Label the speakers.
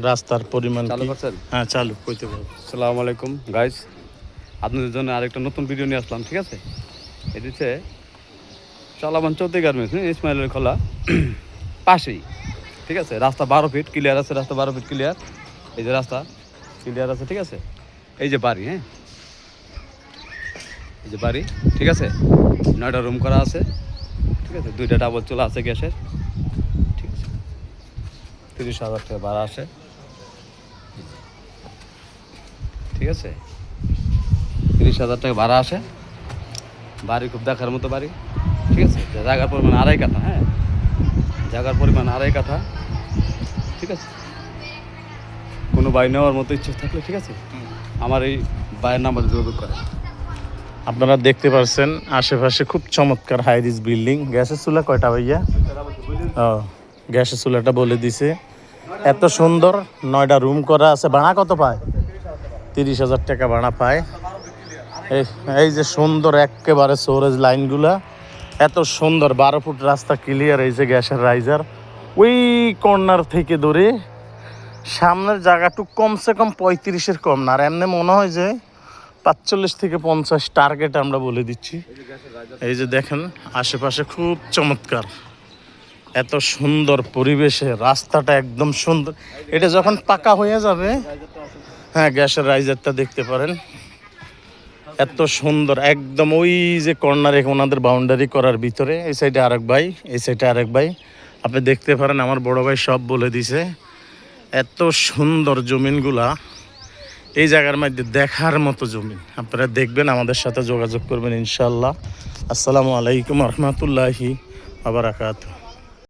Speaker 1: রাস্তার পরিমাণ
Speaker 2: চালু
Speaker 1: কি?
Speaker 2: করছেন?
Speaker 1: হ্যাঁ চালু কইতে পারো।
Speaker 2: আসসালামু আলাইকুম গাইস, আপনাদের জন্য আরেকটা নতুন ভিডিও নিয়ে আসলাম। ঠিক আছে, এটি হচ্ছে চলমান চৌধুরী গার্মেন্টস, ইসমাইলের খোলা পাশেই। ঠিক আছে, রাস্তা 12 ফিট ক্লিয়ার আছে, রাস্তা 12 ফিট ক্লিয়ার। এই যে রাস্তা ক্লিয়ার আছে। ঠিক আছে, এই যে বাড়ি, হ্যাঁ এই যে বাড়ি। ঠিক আছে, 9টা রুম করা আছে। ঠিক আছে, 2টা ডাবল চুলা আছে গ্যাসের। ঠিক আছে, 30,000 টাকা ভাড়া আসে। ঠিক আছে, 30,000 টাকা ভাড়া আসে। বাড়ি খুব দেখার মতো বাড়ি। ঠিক আছে, জায়গার পরিমাণ 2.5 কাঠা। হ্যাঁ, জায়গার পরিমাণ 2.5 কাঠা। ঠিক আছে, কোনো বাড়ি নেওয়ার মতো ইচ্ছা থাকলে ঠিক আছে আমার এই বাড়ির নাম্বারে যোগাযোগ করে।
Speaker 1: আপনারা দেখতে পাচ্ছেন আশেপাশে খুব চমৎকার হাই রিজ বিল্ডিং। গ্যাসের চুলা কয়টা ভাইয়া? ও, গ্যাসের চুলাটা বলে দিছে। এত সুন্দর 9টা রুম করা আছে। ভাড়া কত পায়? 30,000 টাকা ভাড়া পায়। এই যে সুন্দর একেবারে সোরেজ লাইনগুলা, এত সুন্দর 12 ফুট রাস্তা ক্লিয়ার। এই যে গ্যাসের রাইজার, ওই কর্নার থেকে ধরে সামনের জায়গাটুক কমসে কম 35-এর কম না। আর এমনি মনে হয় যে 45 থেকে 50 টার্গেট আমরা বলে দিচ্ছি। এই যে দেখেন আশেপাশে খুব চমৎকার, এত সুন্দর পরিবেশে রাস্তাটা একদম সুন্দর। এটা যখন পাকা হয়ে যাবে, হ্যাঁ গ্যাসের রাইজারটা দেখতে পারেন, এত সুন্দর একদম। ওই যে কর্নারে ওনাদের বাউন্ডারি করার ভিতরে, এই সাইডে আরেক ভাই, এই সাইডে আরেক ভাই, আপনি দেখতে পারেন। আমার বড় ভাই সব বলে দিছে। এত সুন্দর জমিনগুলা, এই জায়গার মধ্যে দেখার মতো জমিন। আপনারা দেখবেন, আমাদের সাথে যোগাযোগ করবেন ইনশাল্লাহ। আসসালামু আলাইকুম রহমতুল্লাহি ওয়া বারাকাতুহু।